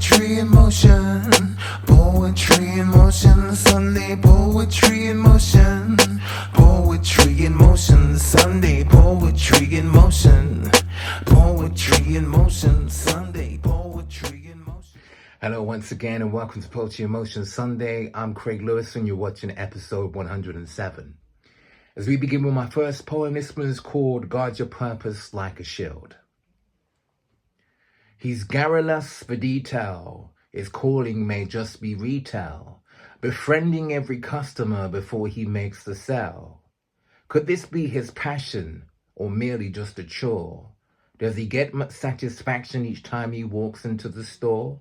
Poetry in motion, poetry in motion, Sunday poetry in motion, poetry in motion, Sunday poetry in motion, poetry in motion, Sunday poetry in motion. Hello once again and welcome to Poetry in Motion Sunday. I'm Craig Lewis and you're watching episode 107. As we begin with my first poem, this one is called Guard Your Purpose Like a Shield. He's garrulous for detail, his calling may just be retail, befriending every customer before he makes the sale. Could this be his passion or merely just a chore? Does he get much satisfaction each time he walks into the store?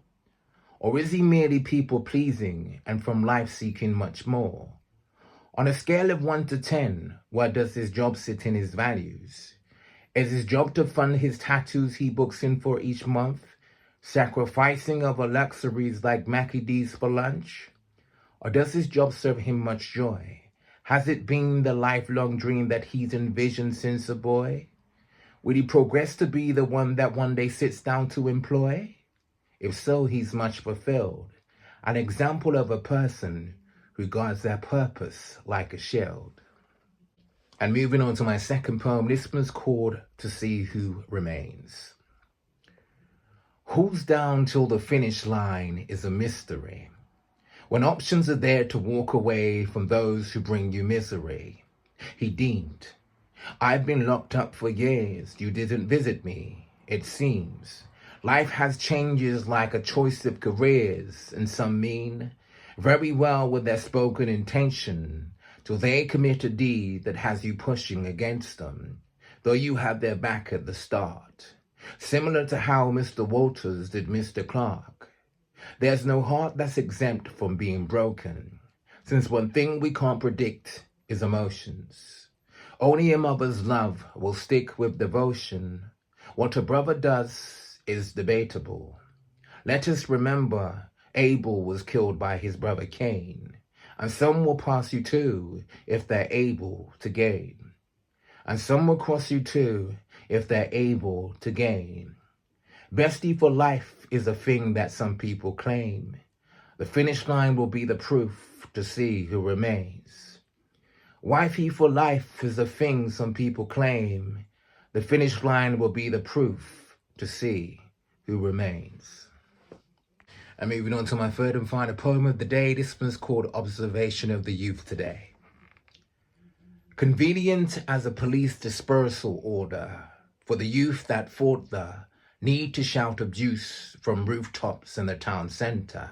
Or is he merely people-pleasing and from life seeking much more? On a scale of 1 to 10, where does his job sit in his values? Is his job to fund his tattoos he books in for each month, sacrificing other luxuries like Mackie D's for lunch? Or does his job serve him much joy? Has it been the lifelong dream that he's envisioned since a boy? Will he progress to be the one that one day sits down to employ? If so, he's much fulfilled, an example of a person who guards their purpose like a shield. And moving on to my second poem, this one's called To See Who Remains. Who's down till the finish line is a mystery, when options are there to walk away from those who bring you misery. He deemed, I've been locked up for years, you didn't visit me, it seems. Life has changes like a choice of careers, and some mean very well with their spoken intention, till they commit a deed that has you pushing against them, though you had their back at the start. Similar to how Mr. Walters did Mr. Clark. There's no heart that's exempt from being broken, since one thing we can't predict is emotions. Only a mother's love will stick with devotion. What a brother does is debatable. Let us remember Abel was killed by his brother Cain. And some will pass you too if they're able to gain. And some will cross you too if they're able to gain. Bestie for life is a thing that some people claim. The finish line will be the proof to see who remains. Wifey for life is a thing some people claim. The finish line will be the proof to see who remains. And moving on to my third and final poem of the day, this one's called Observation of the Youth Today. Convenient as a police dispersal order for the youth that fought the need to shout abuse from rooftops in the town centre.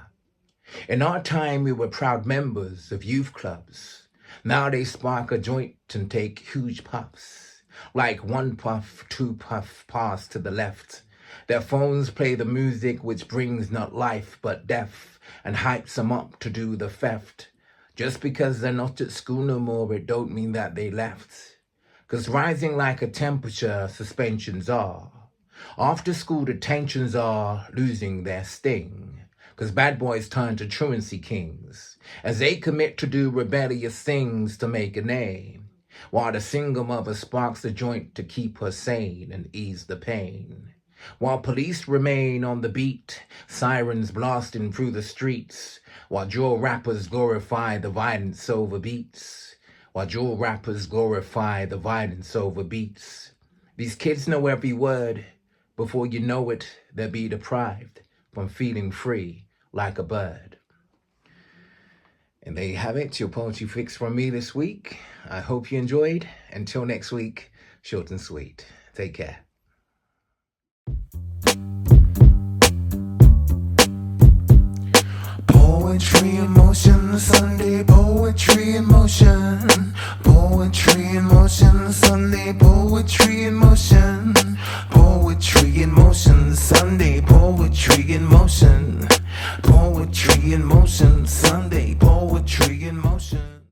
In our time, we were proud members of youth clubs. Now they spark a joint and take huge puffs. Like 1 puff, 2 puff, pass to the left. Their phones play the music which brings not life but death and hypes them up to do the theft. Just because they're not at school no more, it don't mean that they left. 'Cause rising like a temperature, suspensions are. After school detentions are losing their sting. 'Cause bad boys turn to truancy kings as they commit to do rebellious things to make a name. While the single mother sparks a joint to keep her sane and ease the pain. While police remain on the beat, sirens blasting through the streets, while drill rappers glorify the violence over beats. While drill rappers glorify the violence over beats. These kids know every word. Before you know it, they'll be deprived from feeling free like a bird. And there you have it, your poetry fix from me this week. I hope you enjoyed. Until next week, short and sweet. Take care. Poetry in motion, Sunday poetry in motion, poetry in motion, Sunday poetry in motion, poetry in motion, Sunday poetry in motion, poetry in motion, Sunday poetry in motion.